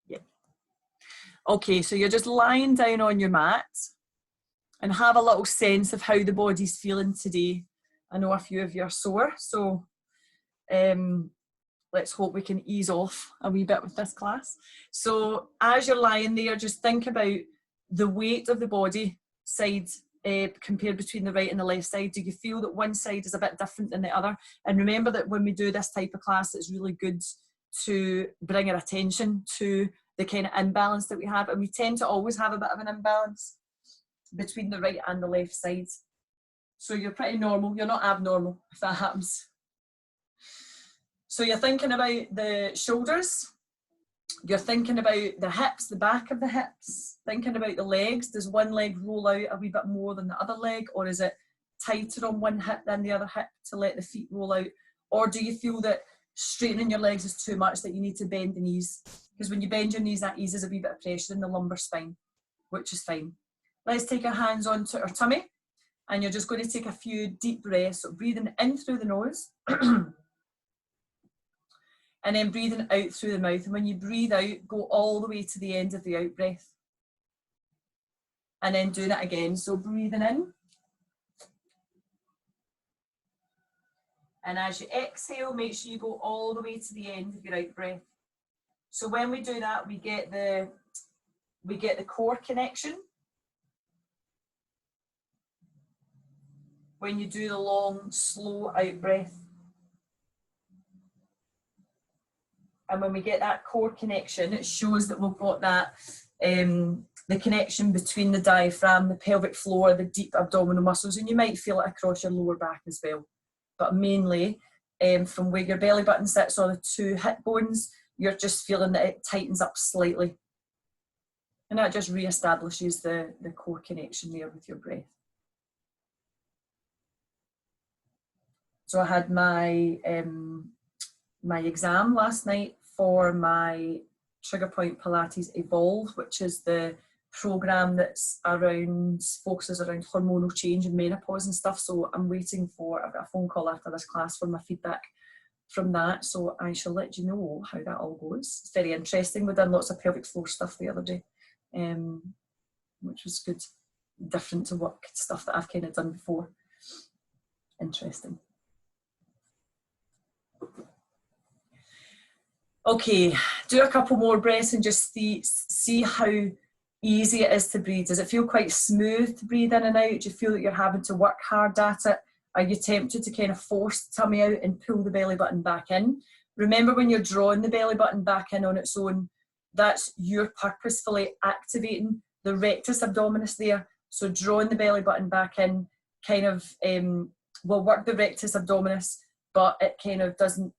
Yeah. Okay, so you're just lying down on your mat and have a little sense of how the body's feeling today. I know a few of you are sore, so let's hope we can ease off a wee bit with this class. So as you're lying there, just think about the weight of the body side compared between the right and the left side. Do you feel that one side is a bit different than the other? And remember that when we do this type of class, it's really good to bring our attention to the kind of imbalance that we have. And we tend to always have a bit of an imbalance between the right and the left sides. So you're pretty normal. You're not abnormal if that happens. So you're thinking about the shoulders, you're thinking about the hips, the back of the hips, thinking about the legs. Does one leg roll out a wee bit more than the other leg, or is it tighter on one hip than the other hip to let the feet roll out? Or do you feel that straightening your legs is too much, that you need to bend the knees? Because when you bend your knees, that eases a wee bit of pressure in the lumbar spine, which is fine. Let's take our hands onto our tummy, and you're just going to take a few deep breaths. So breathing in through the nose. And then breathing out through the mouth. And when you breathe out, go all the way to the end of the out breath. And then doing it again. So breathing in. And as you exhale, make sure you go all the way to the end of your out breath. So when we do that, we get the core connection. When you do the long, slow out breath. And when we get that core connection, it shows that we've got that, the connection between the diaphragm, the pelvic floor, the deep abdominal muscles, and you might feel it across your lower back as well. But mainly from where your belly button sits on the two hip bones, you're just feeling that it tightens up slightly. And that just re-establishes the core connection there with your breath. So I had my exam last night for my Triggerpoint Pilates Evolve, which is the program that's focuses around hormonal change and menopause and stuff. So I'm waiting for, I've got a phone call after this class for my feedback from that. So I shall let you know how that all goes. It's very interesting. We've done lots of pelvic floor stuff the other day, which was good, different to what stuff that I've kind of done before. Interesting. Okay, do a couple more breaths and just see how easy it is to breathe. Does it feel quite smooth to breathe in and out? Do you feel that you're having to work hard at it? Are you tempted to kind of force the tummy out and pull the belly button back in? Remember, when you're drawing the belly button back in on its own, that's you're purposefully activating the rectus abdominis there. So drawing the belly button back in kind of will work the rectus abdominis, but it kind of doesn't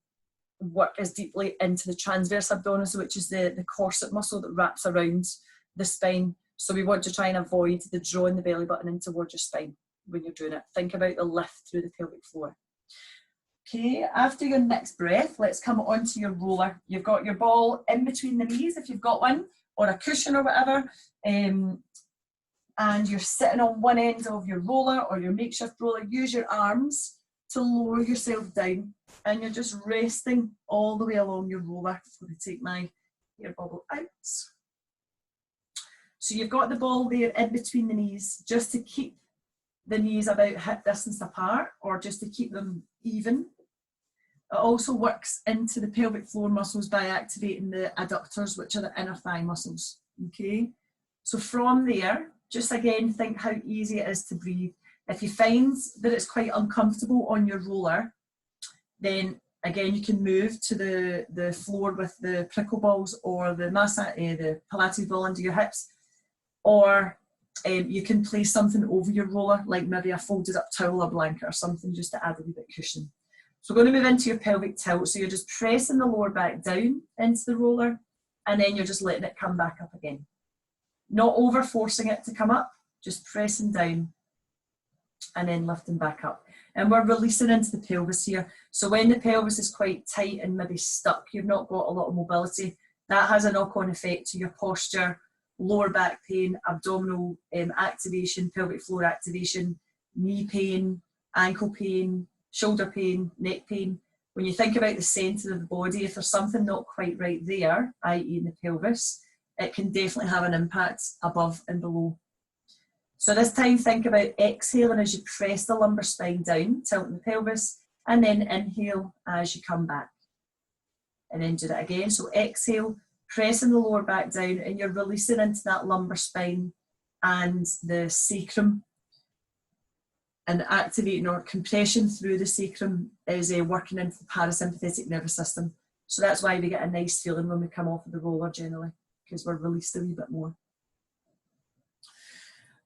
work as deeply into the transverse abdominis, which is the corset muscle that wraps around the spine. So we want to try and avoid the drawing the belly button in towards your spine when you're doing it. Think about the lift through the pelvic floor. Okay, after your next breath, let's come onto your roller. You've got your ball in between the knees if you've got one, or a cushion or whatever, and you're sitting on one end of your roller or your makeshift roller. Use your arms to lower yourself down, and you're just resting all the way along your roller. I'm going to take my air bubble out. So you've got the ball there in between the knees, just to keep the knees about hip distance apart, or just to keep them even. It also works into the pelvic floor muscles by activating the adductors, which are the inner thigh muscles. Okay, so from there, just again think how easy it is to breathe. If you find that it's quite uncomfortable on your roller, then again you can move to the floor with the prickle balls or the Pilates ball under your hips, or you can place something over your roller, like maybe a folded up towel or blanket or something, just to add a wee bit of cushion. So we're going to move into your pelvic tilt. So you're just pressing the lower back down into the roller, and then you're just letting it come back up again. Not over forcing it to come up, just pressing down and then lifting back up. And we're releasing into the pelvis here. So when the pelvis is quite tight and maybe stuck, you've not got a lot of mobility, that has a knock-on effect to your posture, lower back pain, abdominal activation, pelvic floor activation, knee pain, ankle pain, shoulder pain, neck pain, when you think about the centre of the body, if there's something not quite right there, i.e. in the pelvis, it can definitely have an impact above and below. So this time, think about exhaling as you press the lumbar spine down, tilting the pelvis, and then inhale as you come back. And then do that again. So exhale, pressing the lower back down, and you're releasing into that lumbar spine and the sacrum. And activating or compression through the sacrum is working into the parasympathetic nervous system. So that's why we get a nice feeling when we come off of the roller generally, because we're released a wee bit more.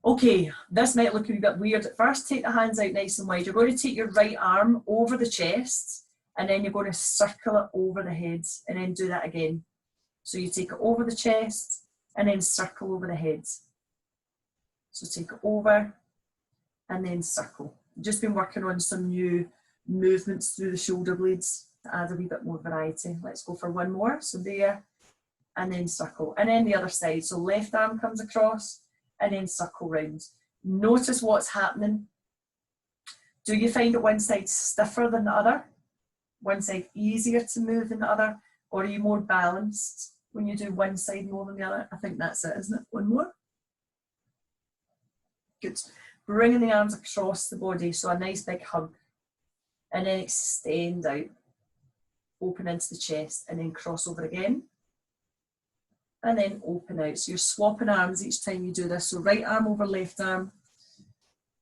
Okay, this might look a wee bit weird at first. Take the hands out nice and wide. You're going to take your right arm over the chest, and then you're going to circle it over the head, and then do that again. So you take it over the chest, and then circle over the head. So take it over, and then circle. I've just been working on some new movements through the shoulder blades to add a wee bit more variety. Let's go for one more. So there, and then circle. And then the other side. So left arm comes across, and then circle round. Notice what's happening. Do you find that one side stiffer than the other? One side easier to move than the other? Or are you more balanced when you do one side more than the other? I think that's it, isn't it? One more. Good. Bringing the arms across the body, so a nice big hug. And then extend out. Open into the chest, and then cross over again. And then open out. So you're swapping arms each time you do this. So right arm over left arm.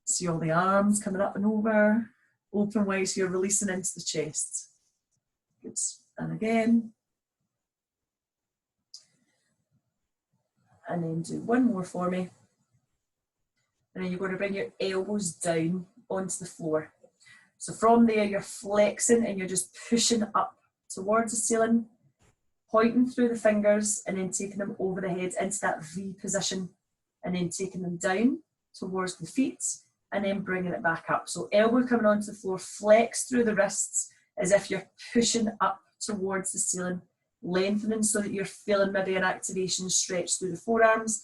See all the arms coming up and over. Open wide, so you're releasing into the chest. Good. And again. And then do one more for me. And then you're going to bring your elbows down onto the floor. So from there, you're flexing and you're just pushing up towards the ceiling, pointing through the fingers and then taking them over the head into that V position, and then taking them down towards the feet and then bringing it back up. So elbow coming onto the floor, flex through the wrists as if you're pushing up towards the ceiling, lengthening so that you're feeling maybe an activation stretch through the forearms,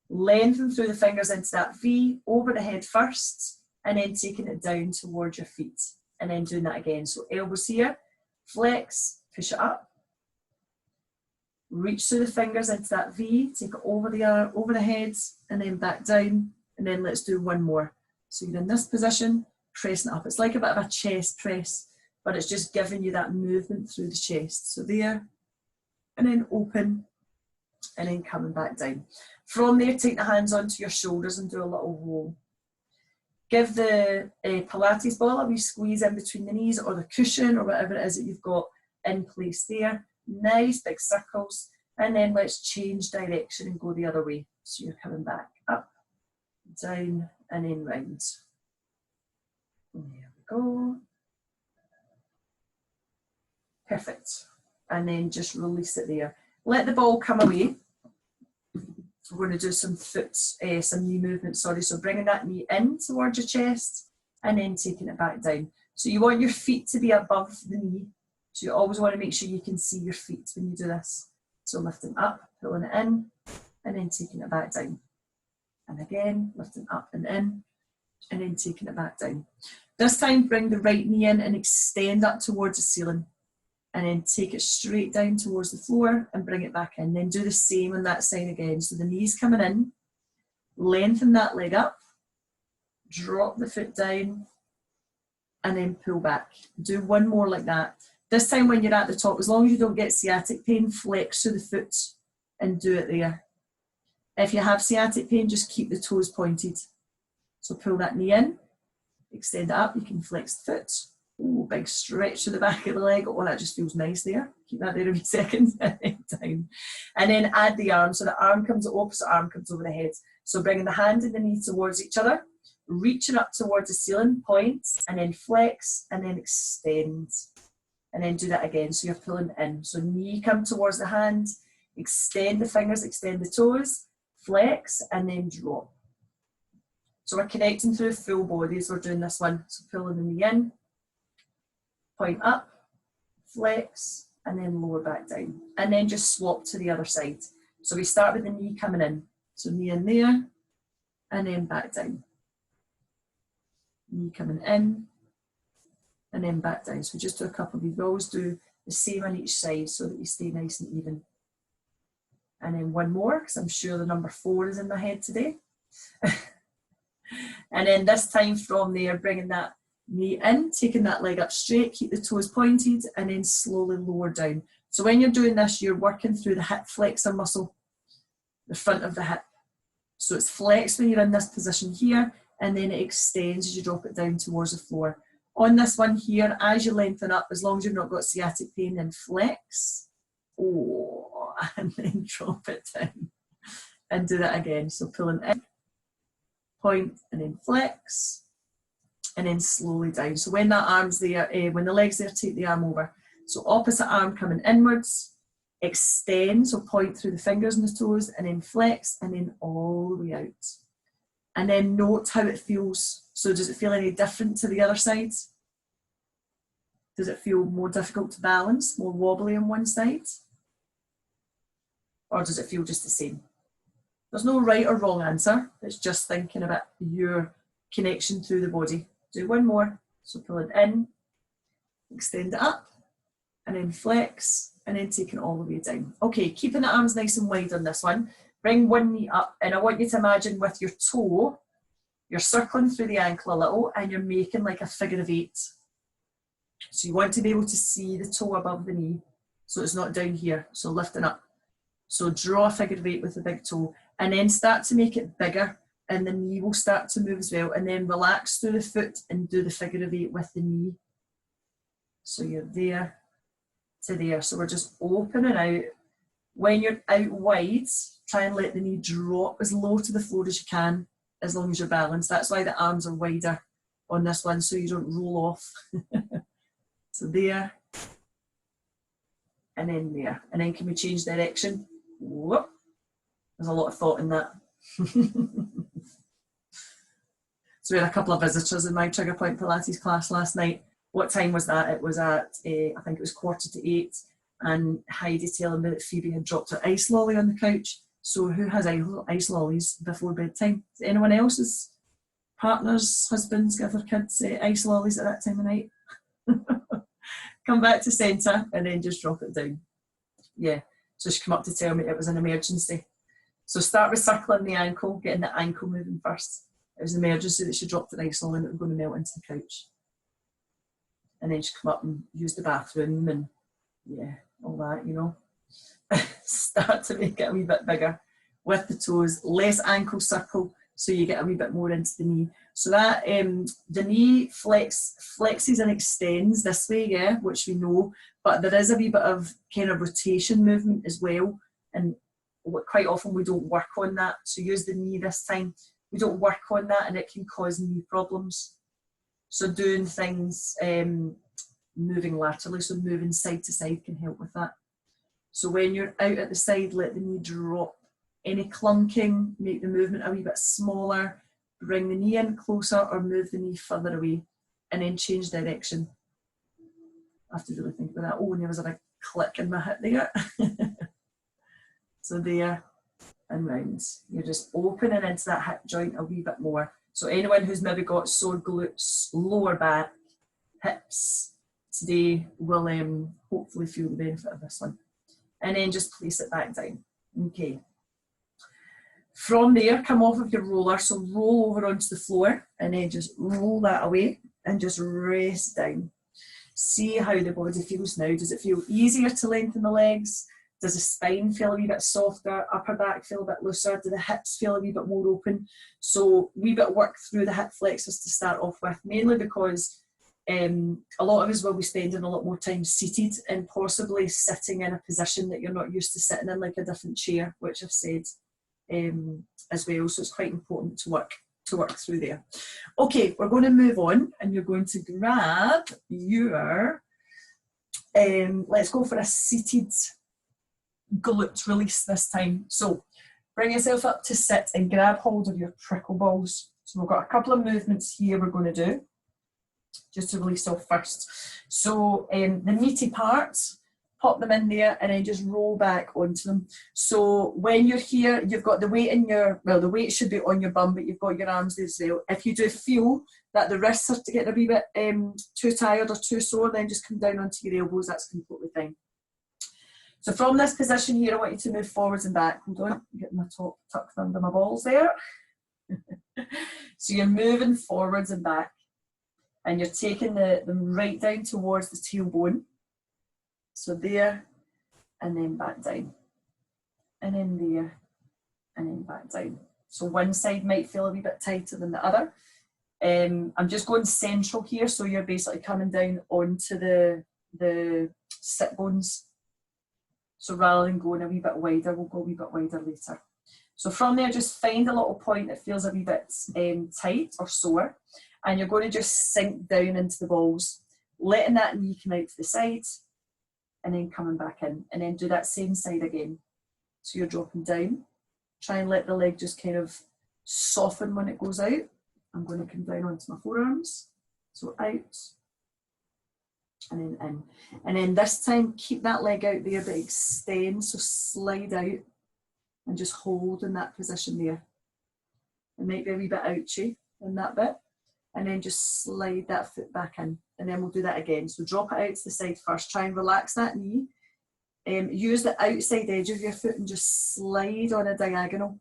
lengthen through the fingers into that V, over the head first, and then taking it down towards your feet, and then doing that again. So elbows here, flex, push it up, reach through the fingers into that V, take it over the head, and then back down, and then let's do one more. So you're in this position, pressing up. It's like a bit of a chest press, but it's just giving you that movement through the chest. So there, and then open, and then coming back down. From there, take the hands onto your shoulders and do a little roll. Give the Pilates ball a wee squeeze in between the knees, or the cushion, or whatever it is that you've got in place there. Nice big circles, and then let's change direction and go the other way. So you're coming back up, down, and then round. There we go. Perfect. And then just release it there. Let the ball come away. We're going to do some some knee movements, sorry. So bringing that knee in towards your chest and then taking it back down. So you want your feet to be above the knee. So you always want to make sure you can see your feet when you do this. So lifting up, pulling it in, and then taking it back down. And again, lifting up and in, and then taking it back down. This time, bring the right knee in and extend up towards the ceiling. And then take it straight down towards the floor and bring it back in. Then do the same on that side again. So the knee's coming in, lengthen that leg up, drop the foot down, and then pull back. Do one more like that. This time when you're at the top, as long as you don't get sciatic pain, flex through the foot and do it there. If you have sciatic pain, just keep the toes pointed. So pull that knee in, extend it up, you can flex the foot. Oh, big stretch to the back of the leg. Oh, that just feels nice there. Keep that there a wee second. Down. And then add the arm. So the arm comes, the opposite arm comes over the head. So bringing the hand and the knee towards each other, reaching up towards the ceiling, point, and then flex, and then extend. And then do that again. So you're pulling in. So knee come towards the hand, extend the fingers, extend the toes, flex, and then drop. So we're connecting through full body as we're doing this one. So pulling the knee in, point up, flex, and then lower back down. And then just swap to the other side. So we start with the knee coming in. So knee in there, and then back down. Knee coming in, and then back down. So just do a couple of these. We always do the same on each side so that you stay nice and even. And then one more, because I'm sure the number 4 is in my head today. And then this time from there, bringing that knee in, taking that leg up straight, keep the toes pointed, and then slowly lower down. So when you're doing this, you're working through the hip flexor muscle, the front of the hip. So it's flexed when you're in this position here, and then it extends as you drop it down towards the floor. On this one here, as you lengthen up, as long as you've not got sciatic pain, then flex, and then drop it down. And do that again. So pulling in, point, and then flex, and then slowly down. So when that arm's there, when the leg's there, take the arm over. So opposite arm coming inwards, extend, so point through the fingers and the toes, and then flex, and then all the way out. And then note how it feels. So does it feel any different to the other side? Does it feel more difficult to balance, more wobbly on one side? Or does it feel just the same? There's no right or wrong answer. It's just thinking about your connection through the body. Do one more. So pull it in, extend it up, and then flex, and then take it all the way down. Okay, keeping the arms nice and wide on this one. Bring one knee up, and I want you to imagine with your toe, you're circling through the ankle a little, and you're making like a figure of 8. So you want to be able to see the toe above the knee, so it's not down here, so lifting up. So draw a figure of 8 with the big toe, and then start to make it bigger, and the knee will start to move as well, and then relax through the foot and do the figure of 8 with the knee. So you're there to there. So we're just opening out. When you're out wide, try and let the knee drop as low to the floor as you can, as long as you're balanced. That's why the arms are wider on this one, so you don't roll off. So there, and then there. And then can we change direction? Whoop. There's a lot of thought in that. So we had a couple of visitors in my Triggerpoint Pilates class last night. What time was that? It was at, I think it was 7:45, and Heidi telling me that Phoebe had dropped her ice lolly on the couch. So who has ice lollies before bedtime? Does anyone else's partners, husbands give their kids ice lollies at that time of night? Come back to centre and then just drop it down. Yeah, so she came up to tell me it was an emergency. So start with circling the ankle, getting the ankle moving first. It was an emergency that she dropped an ice lolly and it was going to melt into the couch. And then she come up and use the bathroom and yeah, all that, you know. Start to make it a wee bit bigger with the toes, less ankle circle, so you get a wee bit more into the knee. So that the knee flexes and extends this way, yeah, which we know, but there is a wee bit of kind of rotation movement as well, and quite often we don't work on that. So use the knee this time. We don't work on that and it can cause knee problems. So doing things, moving laterally, so moving side to side can help with that. So when you're out at the side, let the knee drop. Any clunking, make the movement a wee bit smaller, bring the knee in closer or move the knee further away, and then change direction. I have to really think about that. Oh, and there was a big click in my hip there. So there and round. You're just opening into that hip joint a wee bit more. So anyone who's maybe got sore glutes, lower back, hips, today will hopefully feel the benefit of this one. And then just place it back down. Okay. From there, come off of your roller. So roll over onto the floor and then just roll that away and just rest down. See how the body feels now. Does it feel easier to lengthen the legs? Does the spine feel a wee bit softer? Upper back feel a bit looser? Do the hips feel a wee bit more open? So wee bit work through the hip flexors to start off with, mainly because a lot of us will be spending a lot more time seated and possibly sitting in a position that you're not used to sitting in, like a different chair, which I've said as well. So it's quite important to work through there. Okay, we're going to move on and you're going to grab your, let's go for a seated glute release this time. So bring yourself up to sit and grab hold of your prickle balls. So we've got a couple of movements here we're going to do just to release off first. So the meaty part, pop them in there, and then just roll back onto them. So when you're here, you've got the weight in your, well, the weight should be on your bum, but you've got your arms there as well. If you do feel that the wrists are getting a wee bit too tired or too sore, then just come down onto your elbows. That's completely fine. So from this position here, I want you to move forwards and back. Hold on, I'm getting my top tucked under my balls there. So you're moving forwards and back, and you're taking them right down towards the tailbone. So there, and then back down, and then there, and then back down. So one side might feel a wee bit tighter than the other. I'm just going central here, so you're basically coming down onto the sit bones. So rather than going a wee bit wider, we'll go a wee bit wider later. So from there, just find a little point that feels a wee bit tight or sore, and you're going to just sink down into the balls, letting that knee come out to the side, and then coming back in, and then do that same side again. So you're dropping down. Try and let the leg just kind of soften when it goes out. I'm going to come down onto my forearms. So out, and then in. And then this time, keep that leg out there, but extend, so slide out, and just hold in that position there. It might be a wee bit ouchy in that bit. And then just slide that foot back in. And then we'll do that again. So drop it out to the side first. Try and relax that knee. Use the outside edge of your foot and just slide on a diagonal.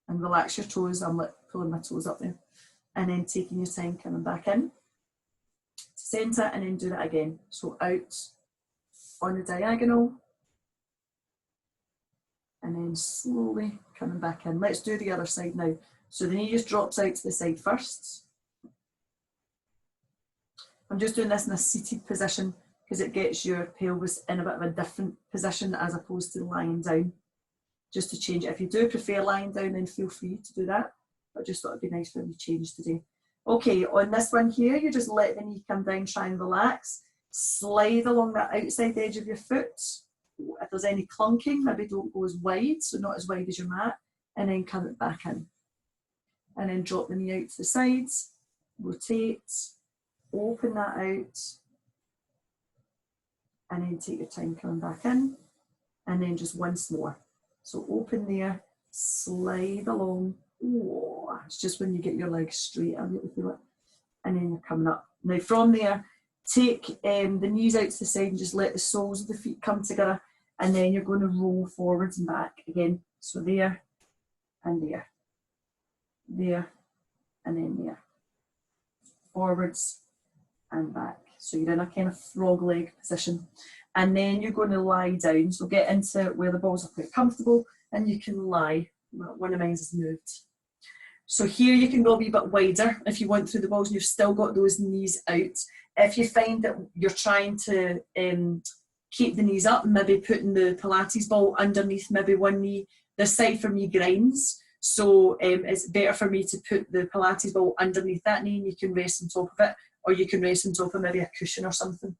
And relax your toes. I'm like pulling my toes up there. And then taking your time coming back in. Centre, and then do that again. So out on a diagonal. And then slowly coming back in. Let's do the other side now. So the knee just drops out to the side first. I'm just doing this in a seated position because it gets your pelvis in a bit of a different position as opposed to lying down. Just to change it. If you do prefer lying down, then feel free to do that. But I just thought it'd be nice for me to change today. Okay, on this one here, you just let the knee come down, try and relax. Slide along that outside edge of your foot. If there's any clunking, maybe don't go as wide, so not as wide as your mat, and then come it back in. And then drop the knee out to the sides, rotate, open that out, and then take your time coming back in, and then just once more. So open there, slide along. Oh, it's just when you get your legs straight, I really feel it. And then you're coming up. Now from there, take the knees out to the side and just let the soles of the feet come together, and then you're going to roll forwards and back again. So there and there. There, and then there. Forwards and back. So you're in a kind of frog leg position. And then you're going to lie down. So get into where the balls are quite comfortable, and you can lie. One of mine is moved. So here you can go a wee bit wider if you want through the balls, and you've still got those knees out. If you find that you're trying to keep the knees up, maybe putting the Pilates ball underneath maybe one knee. This side for me grinds. So it's better for me to put the Pilates ball underneath that knee, and you can rest on top of it, or you can rest on top of maybe a cushion or something.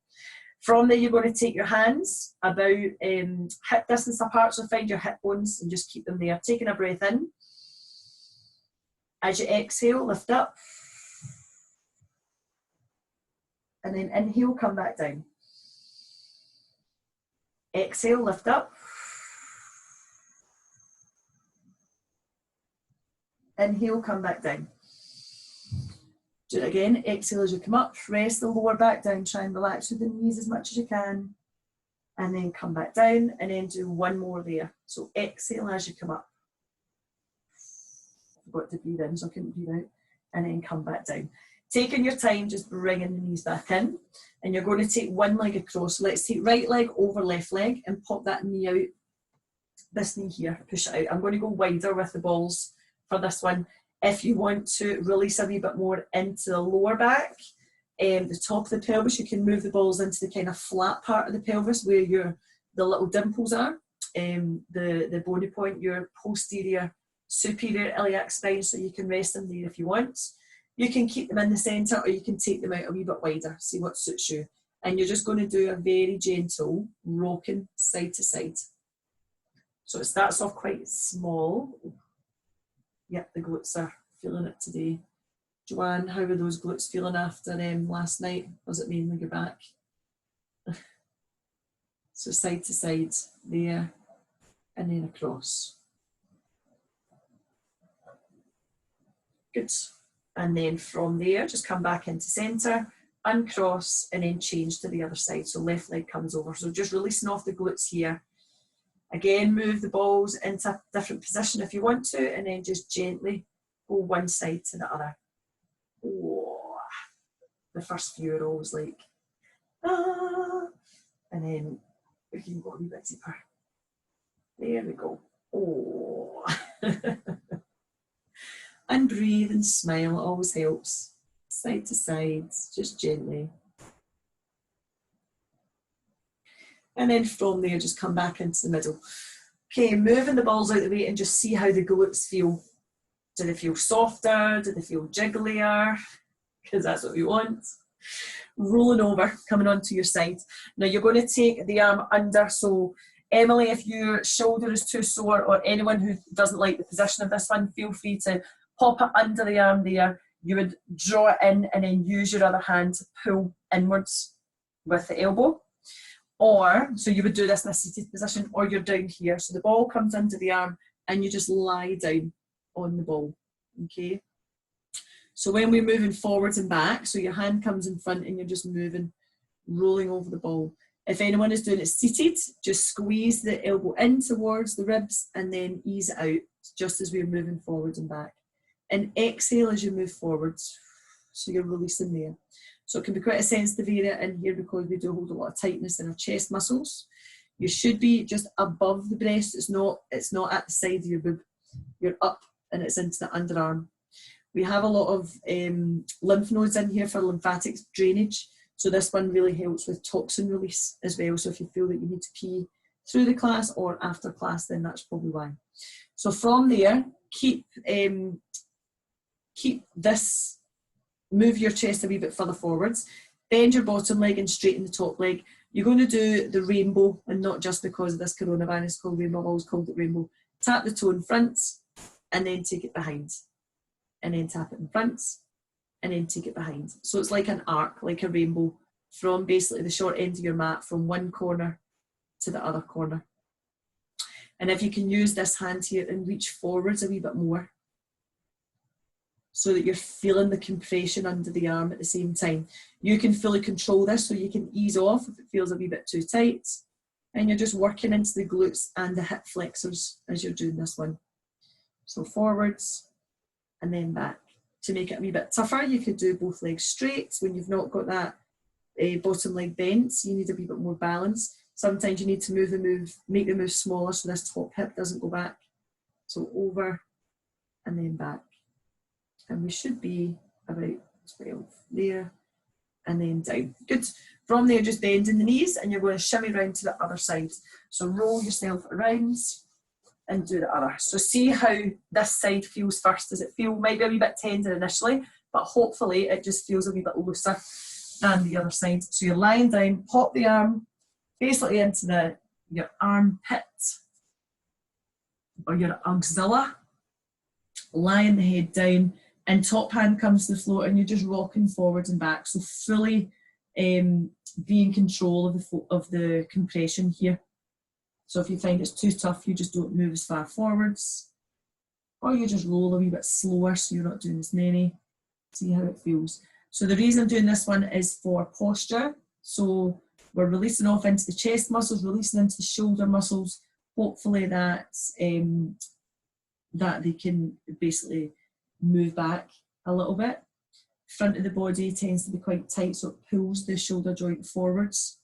From there, you're going to take your hands about hip distance apart, so find your hip bones and just keep them there. Taking a breath in. As you exhale, lift up. And then inhale, come back down. Exhale, lift up. Inhale, come back down. Do it again. Exhale as you come up. Press the lower back down. Try and relax with the knees as much as you can. And then come back down, and then do one more there. So exhale as you come up. I forgot to breathe in, so I couldn't breathe out. And then come back down. Taking your time, just bringing the knees back in. And you're going to take one leg across. So let's take right leg over left leg and pop that knee out. This knee here, push it out. I'm going to go wider with the balls for this one. If you want to release a wee bit more into the lower back, the top of the pelvis, you can move the balls into the kind of flat part of the pelvis where the little dimples are. The bony point, your posterior, superior iliac spine, so you can rest them there if you want. You can keep them in the centre, or you can take them out a wee bit wider, see what suits you. And you're just going to do a very gentle rocking side to side. So it starts off quite small. Yep, the glutes are feeling it today. Joanne, how were those glutes feeling after last night? Was it mainly your back? So side to side there, and then across. Good. And then from there, just come back into centre, uncross, and then change to the other side. So left leg comes over. So just releasing off the glutes here. Again, move the balls into a different position if you want to, and then just gently go one side to the other. Oh, the first few are always like, ah, and then we can go a wee bit deeper. There we go. Oh. And breathe and smile, it always helps. Side to side, just gently. And then from there, just come back into the middle. Okay, moving the balls out of the way and just see how the glutes feel. Do they feel softer? Do they feel jigglier? Because that's what we want. Rolling over, coming onto your side. Now you're going to take the arm under. So Emily, if your shoulder is too sore, or anyone who doesn't like the position of this one, feel free to pop it under the arm there. You would draw it in and then use your other hand to pull inwards with the elbow. Or, so you would do this in a seated position, or you're down here. So the ball comes under the arm and you just lie down on the ball, okay? So when we're moving forwards and back, so your hand comes in front and you're just moving, rolling over the ball. If anyone is doing it seated, just squeeze the elbow in towards the ribs and then ease it out, just as we're moving forwards and back. And exhale as you move forwards, so you're releasing there. So it can be quite a sensitive area in here because we do hold a lot of tightness in our chest muscles. You should be just above the breast. It's not at the side of your boob. You're up and it's into the underarm. We have a lot of lymph nodes in here for lymphatic drainage. So this one really helps with toxin release as well. So if you feel that you need to pee through the class or after class, then that's probably why. So from there, keep this, move your chest a wee bit further forwards, bend your bottom leg and straighten the top leg. You're going to do the rainbow, and not just because of this coronavirus called rainbow, I've always called it rainbow. Tap the toe in front and then take it behind. And then tap it in front and then take it behind. So it's like an arc, like a rainbow, from basically the short end of your mat from one corner to the other corner. And if you can use this hand here and reach forwards a wee bit more, so that you're feeling the compression under the arm at the same time. You can fully control this, so you can ease off if it feels a wee bit too tight. And you're just working into the glutes and the hip flexors as you're doing this one. So forwards and then back. To make it a wee bit tougher, you could do both legs straight. When you've not got that bottom leg bent, so you need a wee bit more balance. Sometimes you need to make the move smaller so this top hip doesn't go back. So over and then back. And we should be about 12 there and then down. Good. From there, just bending the knees and you're going to shimmy round to the other side. So roll yourself around and do the other. So see how this side feels first. Does it feel maybe a wee bit tender initially, but hopefully it just feels a wee bit looser than the other side. So you're lying down, pop the arm basically into your armpit or your axilla, lying the head down, and top hand comes to the floor and you're just rocking forwards and back. So fully be in control of the compression here. So if you find it's too tough, you just don't move as far forwards, or you just roll a wee bit slower so you're not doing as many. See how it feels. So the reason I'm doing this one is for posture. So we're releasing off into the chest muscles, releasing into the shoulder muscles. Hopefully that they can basically move back a little bit. Front of the body tends to be quite tight, so it pulls the shoulder joint forwards.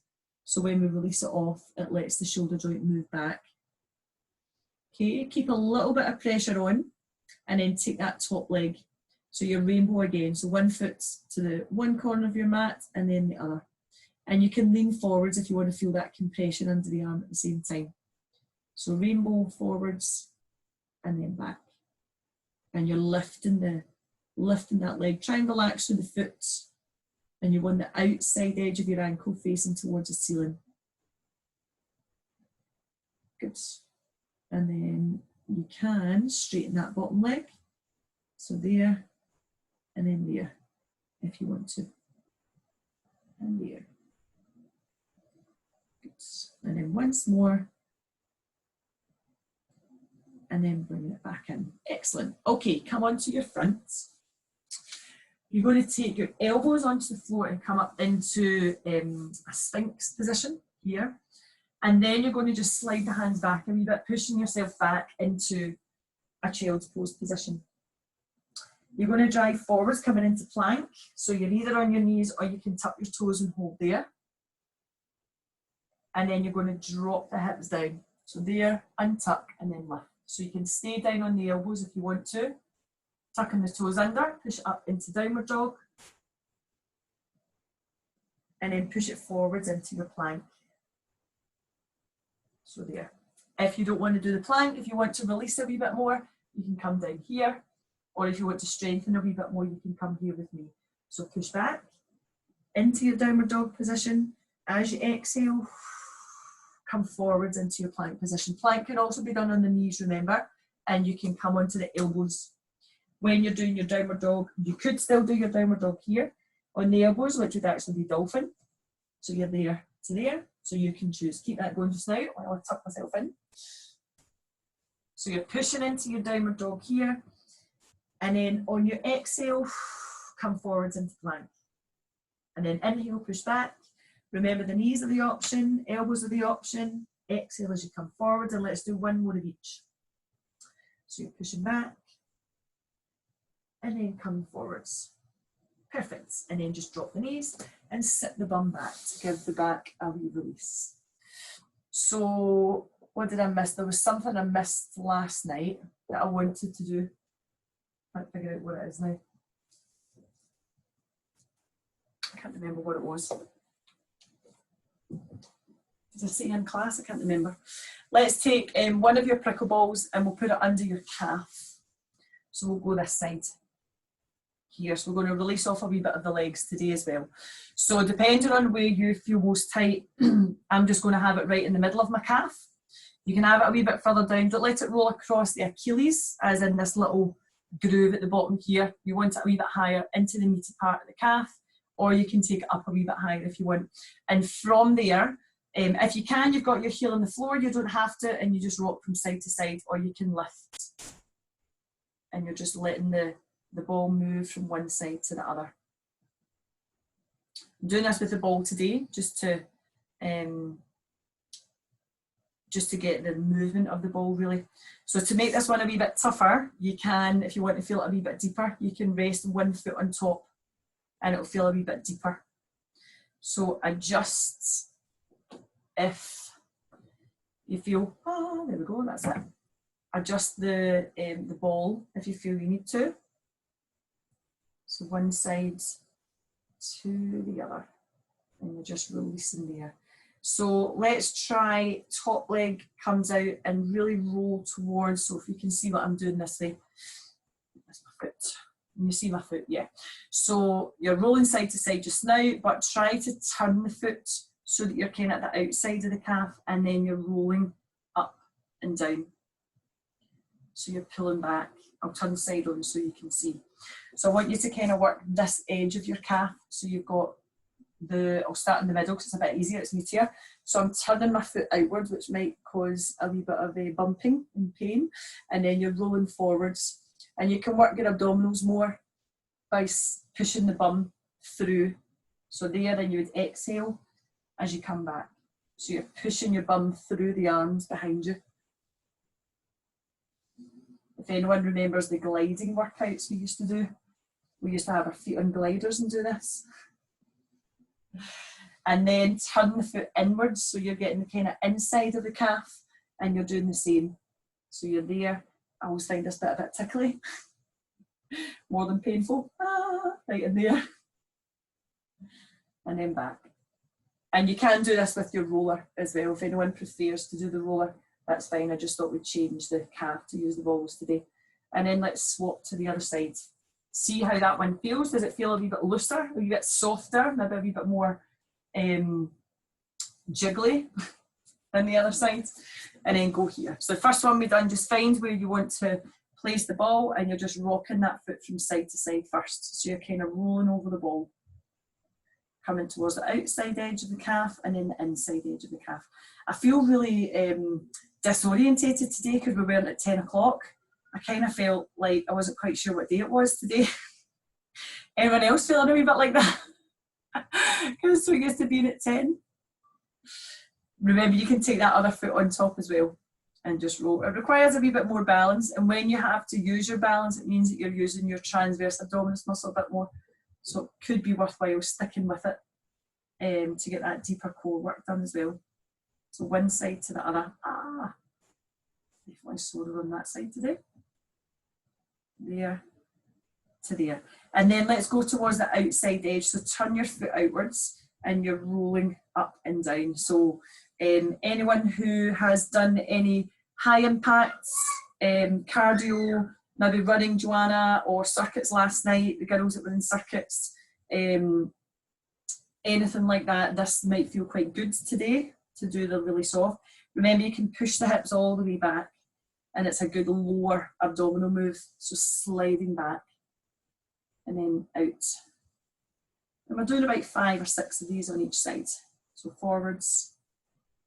So when we release it off, it lets the shoulder joint move back. Okay, keep a little bit of pressure on and then take that top leg. So your rainbow again. So one foot to the one corner of your mat and then the other. And you can lean forwards if you want to feel that compression under the arm at the same time. So rainbow forwards and then back. And you're lifting that leg. Try and relax through the foot. And you want the outside edge of your ankle facing towards the ceiling. Good. And then you can straighten that bottom leg. So there, and then there, if you want to. And there. And then once more. And then bring it back in. Excellent. Okay, come onto your front. You're going to take your elbows onto the floor and come up into a Sphinx position here. And then you're going to just slide the hands back a wee bit, pushing yourself back into a child's pose position. You're going to drive forwards, coming into plank. So you're either on your knees or you can tuck your toes and hold there. And then you're going to drop the hips down. So there, untuck, and then lift. So you can stay down on the elbows if you want to. Tucking the toes under, push it up into downward dog. And then push it forwards into your plank. So there. If you don't want to do the plank, if you want to release a wee bit more, you can come down here. Or if you want to strengthen a wee bit more, you can come here with me. So push back into your downward dog position. As you exhale, come forwards into your plank position. Plank can also be done on the knees, remember, and you can come onto the elbows. When you're doing your downward dog, you could still do your downward dog here on the elbows, which would actually be dolphin. So you're there to there, so you can choose. Keep that going just now while I tuck myself in. So you're pushing into your downward dog here, and then on your exhale, come forwards into plank. And then inhale, push back. Remember, the knees are the option, elbows are the option. Exhale as you come forward, and let's do one more of each. So you're pushing back, and then come forwards. Perfect. And then just drop the knees and sit the bum back to give the back a wee release. So what did I miss? There was something I missed last night that I wanted to do. I can't figure out what it is now. I can't remember what it was. Did I say in class? I can't remember. Let's take one of your prickle balls and we'll put it under your calf. So we'll go this side here. So we're going to release off a wee bit of the legs today as well. So depending on where you feel most tight, I'm just going to have it right in the middle of my calf. You can have it a wee bit further down. Don't let it roll across the Achilles, as in this little groove at the bottom here. You want it a wee bit higher into the meaty part of the calf, or you can take it up a wee bit higher if you want. And from there, if you can, you've got your heel on the floor, you don't have to, and you just rock from side to side, or you can lift. And you're just letting the ball move from one side to the other. I'm doing this with the ball today, just to get the movement of the ball really. So to make this one a wee bit tougher, you can, if you want to feel it a wee bit deeper, you can rest one foot on top and it'll feel a wee bit deeper. So adjust if you feel, oh, there we go, that's it. Adjust the ball if you feel you need to. So one side to the other, and you're just releasing there. So let's try top leg comes out and really roll towards, so if you can see what I'm doing this way. That's my foot. Can you see my foot? Yeah. So you're rolling side to side just now, but try to turn the foot so that you're kind of at the outside of the calf, and then you're rolling up and down. So you're pulling back. I'll turn side on so you can see. So I want you to kind of work this edge of your calf. So you've got I'll start in the middle because it's a bit easier, it's meatier. So I'm turning my foot outwards, which might cause a wee bit of a bumping and pain. And then you're rolling forwards. And you can work your abdominals more by pushing the bum through. So there, then you would exhale as you come back. So you're pushing your bum through the arms behind you. If anyone remembers the gliding workouts we used to do, we used to have our feet on gliders and do this. And then turn the foot inwards, so you're getting the kind of inside of the calf, and you're doing the same. So you're there. I always find this bit a bit tickly, more than painful. Right in there. And then back. And you can do this with your roller as well. If anyone prefers to do the roller, that's fine. I just thought we'd change the calf to use the balls today. And then let's swap to the other side. See how that one feels. Does it feel a wee bit looser, a wee bit softer, maybe a wee bit more jiggly than the other side? And then go here. So the first one we've done, just find where you want to place the ball, and you're just rocking that foot from side to side first. So you're kind of rolling over the ball. coming towards the outside edge of the calf and then the inside edge of the calf. I feel really disorientated today because we weren't at 10 o'clock. I kind of felt like I wasn't quite sure what day it was today. Anyone else feeling a wee bit like that? Because we're used to being at 10. Remember, you can take that other foot on top as well and just roll. It requires a wee bit more balance, and when you have to use your balance, it means that you're using your transverse abdominis muscle a bit more. So it could be worthwhile sticking with it to get that deeper core work done as well. So one side to the other. Definitely sore on that side today. There to there. And then let's go towards the outside edge. So turn your foot outwards and you're rolling up and down. So anyone who has done any high impacts, cardio, maybe running, Joanna, or circuits last night, the girls that were in circuits, anything like that, this might feel quite good today to do the really soft. Remember, you can push the hips all the way back, and it's a good lower abdominal move. So sliding back and then out. And we're doing about 5 or 6 of these on each side. So forwards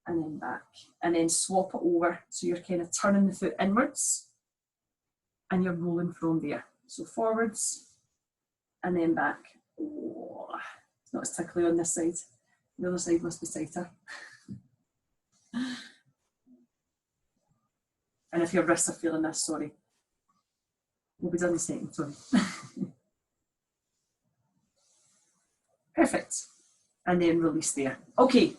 and then back, and then swap it over. So you're kind of turning the foot inwards and you're rolling from there. So forwards and then back. Oh, it's not as tickly on this side. The other side must be tighter. And if your wrists are feeling this, sorry. We'll be done in a second, sorry. Perfect. And then release there. Okay,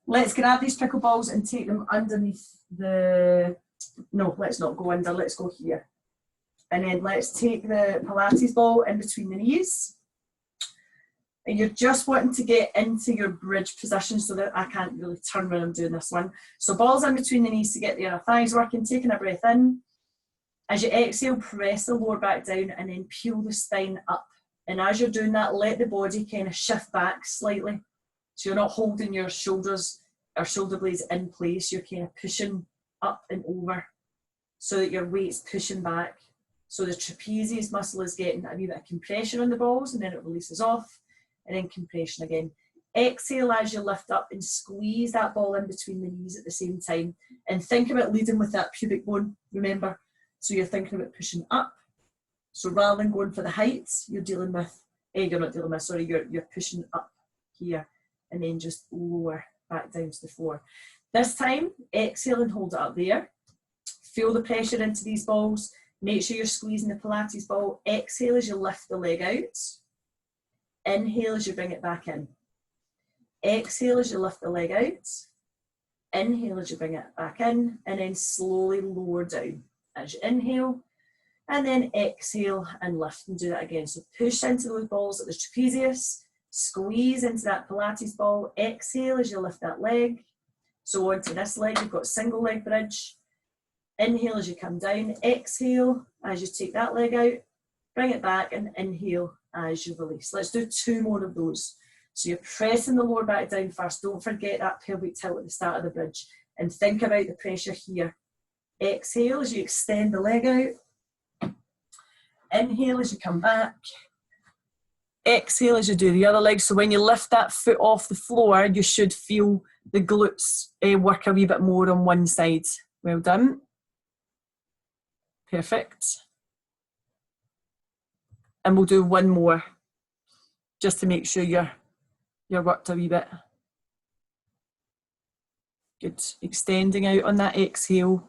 let's grab these pickleballs and take them underneath the, no, let's not go under, let's go here. And then let's take the Pilates ball in between the knees. And you're just wanting to get into your bridge position so that I can't really turn when I'm doing this one. So balls in between the knees to get the inner thighs working, taking a breath in. As you exhale, press the lower back down and then peel the spine up. And as you're doing that, let the body kind of shift back slightly. So you're not holding your shoulders or shoulder blades in place. You're kind of pushing up and over so that your weight's pushing back. So the trapezius muscle is getting a wee bit of compression on the balls, and then it releases off, and then compression again. Exhale as you lift up and squeeze that ball in between the knees at the same time. And think about leading with that pubic bone, remember. So you're thinking about pushing up. So rather than going for the heights, you're dealing with, you're not dealing with, sorry, you're pushing up here and then just lower back down to the floor. This time, exhale and hold it up there. Feel the pressure into these balls. Make sure you're squeezing the Pilates ball. Exhale as you lift the leg out. Inhale as you bring it back in. Exhale as you lift the leg out. Inhale as you bring it back in, and then slowly lower down as you inhale. And then exhale and lift, and do that again. So push into those balls at the trapezius, squeeze into that Pilates ball, exhale as you lift that leg. So onto this leg, you've got single leg bridge. Inhale as you come down, exhale as you take that leg out, bring it back, and inhale as you release. Let's do 2 more of those. So you're pressing the lower back down first. Don't forget that pelvic tilt at the start of the bridge, and think about the pressure here. Exhale as you extend the leg out. Inhale as you come back. Exhale as you do the other leg. So when you lift that foot off the floor, you should feel the glutes work a wee bit more on one side. Well done. Perfect. And we'll do 1 more just to make sure you're worked a wee bit. Good. Extending out on that exhale.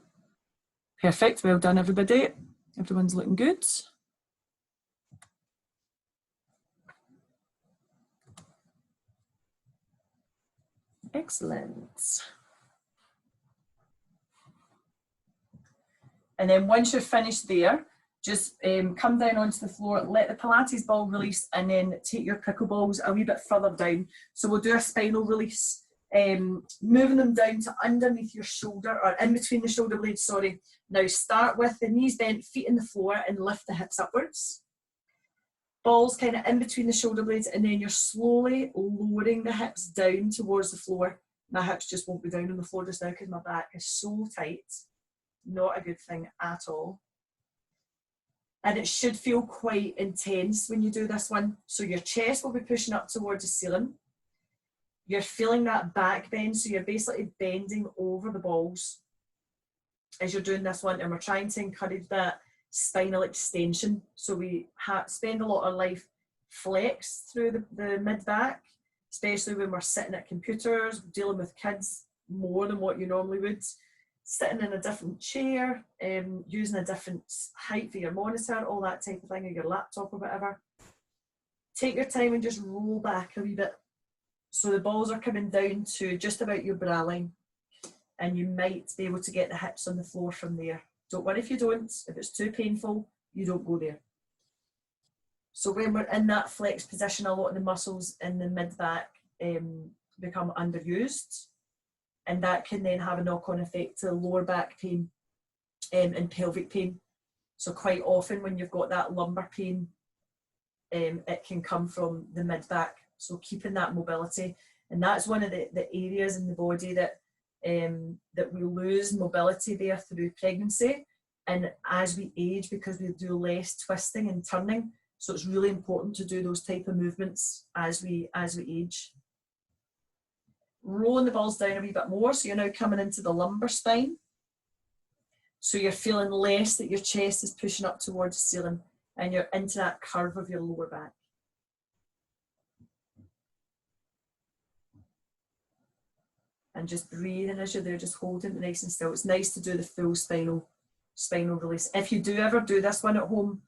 Perfect. Well done, everybody. Everyone's looking good. Excellent. And then once you're finished there, just come down onto the floor, let the Pilates ball release, and then take your pickleballs a wee bit further down. So we'll do a spinal release, moving them down to underneath your shoulder, or in between the shoulder blades, sorry. Now start with the knees bent, feet in the floor, and lift the hips upwards. Balls kind of in between the shoulder blades, and then you're slowly lowering the hips down towards the floor. My hips just won't be down on the floor just now because my back is so tight. Not a good thing at all. And it should feel quite intense when you do this one. So your chest will be pushing up towards the ceiling. you're feeling that back bend, so you're basically bending over the balls as you're doing this one, and we're trying to encourage that spinal extension. So we spend a lot of life flex through the mid-back, especially when we're sitting at computers, dealing with kids more than what you normally would, sitting in a different chair, using a different height for your monitor, all that type of thing, or your laptop or whatever. Take your time and just roll back a wee bit. So the balls are coming down to just about your bra line, and you might be able to get the hips on the floor from there. Don't worry if you don't. If it's too painful, you don't go there. So when we're in that flex position, a lot of the muscles in the mid-back become underused, and that can then have a knock-on effect to lower back pain and pelvic pain. So quite often when you've got that lumbar pain, it can come from the mid-back. So keeping that mobility, and that's one of the areas in the body that that we lose mobility there through pregnancy, and as we age, because we do less twisting and turning. So it's really important to do those type of movements as we age. Rolling the balls down a wee bit more, so you're now coming into the lumbar spine. So you're feeling less that your chest is pushing up towards the ceiling, and you're into that curve of your lower back. And just breathing as you're there, just holding it nice and still. It's nice to do the full spinal release. If you do ever do this one at home,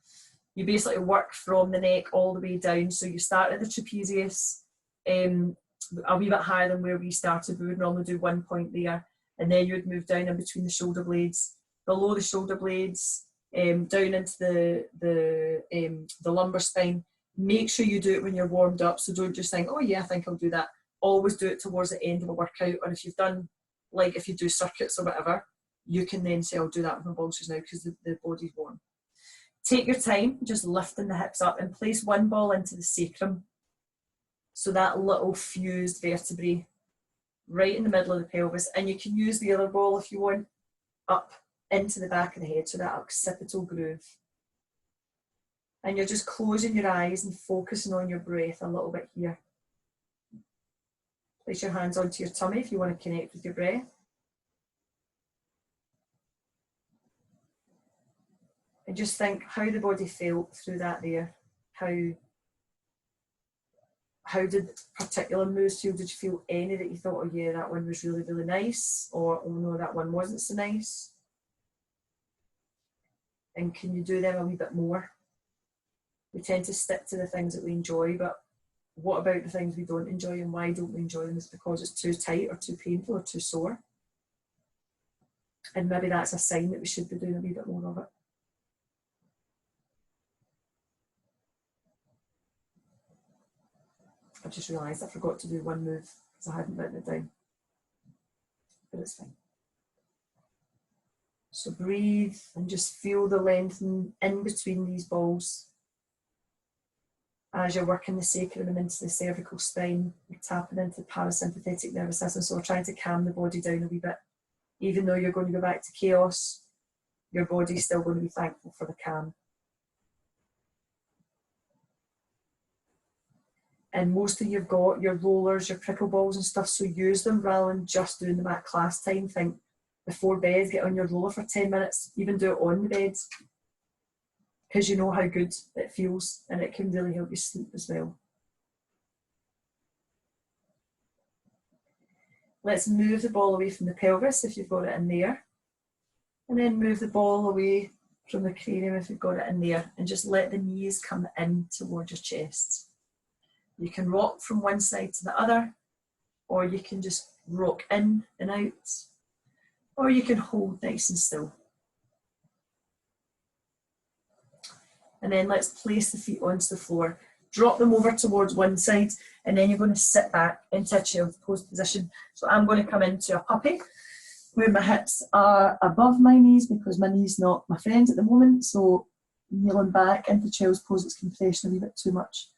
you basically work from the neck all the way down. So you start at the trapezius, a wee bit higher than where we started. We would normally do 1 point there, and then you would move down in between the shoulder blades, below the shoulder blades, down into the lumbar spine. Make sure you do it when you're warmed up. So don't just think, oh yeah, I think I'll do that. Always do it towards the end of a workout, or if you've done, like if you do circuits or whatever, you can then say, I'll do that with my balls just now because the body's warm. Take your time, just lifting the hips up, and place one ball into the sacrum. So that little fused vertebrae right in the middle of the pelvis, and you can use the other ball if you want up into the back of the head, so that occipital groove. And you're just closing your eyes and focusing on your breath a little bit here. Place your hands onto your tummy if you want to connect with your breath. And just think how the body felt through that there. How did particular moves feel? Did you feel any that you thought, oh yeah, that one was really, really nice? Or, oh no, that one wasn't so nice? And can you do them a wee bit more? We tend to stick to the things that we enjoy, but what about the things we don't enjoy, and why don't we enjoy them? It's because it's too tight or too painful or too sore. And maybe that's a sign that we should be doing a wee bit more of it. I've just realised I forgot to do one move because I hadn't written it down. But it's fine. So breathe and just feel the length in between these balls. As you're working the sacrum and into the cervical spine, you're tapping into the parasympathetic nervous system. So we're trying to calm the body down a wee bit. Even though you're going to go back to chaos, your body's still going to be thankful for the calm. And mostly you've got your rollers, your prickle balls and stuff, so use them rather than just doing them at class time. Think before bed, get on your roller for 10 minutes, even do it on the bed, because you know how good it feels, and it can really help you sleep as well. Let's move the ball away from the pelvis if you've got it in there, and then move the ball away from the cranium if you've got it in there, and just let the knees come in towards your chest. You can rock from one side to the other, or you can just rock in and out, or you can hold nice and still. And then let's place the feet onto the floor. Drop them over towards one side, and then you're going to sit back into a child's pose position. So I'm going to come into a puppy where my hips are above my knees because my knee's not my friend at the moment. So kneeling back into child's pose, it's compressing a wee bit too much.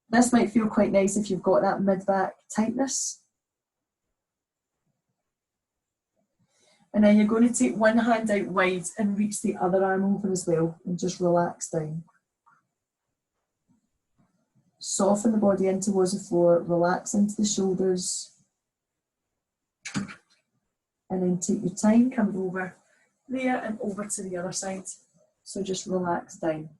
This might feel quite nice if you've got that mid-back tightness. And then you're going to take one hand out wide and reach the other arm over as well, and just relax down. Soften the body in towards the floor, relax into the shoulders. And then take your time coming over there and over to the other side. So just relax down.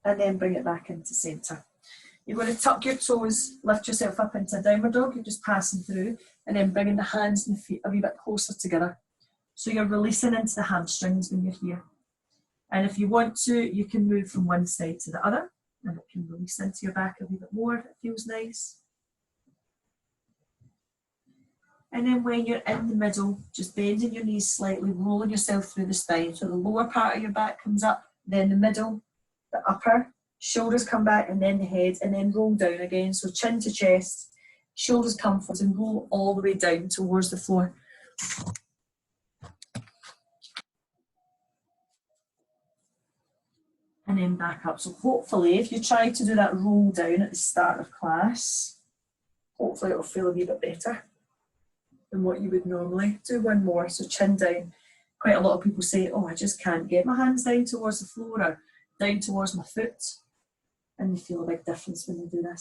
And then bring it back into centre. You're going to tuck your toes, lift yourself up into a downward dog. You're just passing through and then bringing the hands and the feet a wee bit closer together. So you're releasing into the hamstrings when you're here. And if you want to, you can move from one side to the other and it can release into your back a wee bit more if it feels nice. And then when you're in the middle, just bending your knees slightly, rolling yourself through the spine. So the lower part of your back comes up, then the middle, the upper, shoulders come back and then the head, and then roll down again. So chin to chest, shoulders come forward and roll all the way down towards the floor. And then back up. So hopefully if you try to do that roll down at the start of class, hopefully it'll feel a wee bit better than what you would normally. Do one more, so chin down. Quite a lot of people say, oh, I just can't get my hands down towards the floor or down towards my foot. And they feel a big difference when they do this.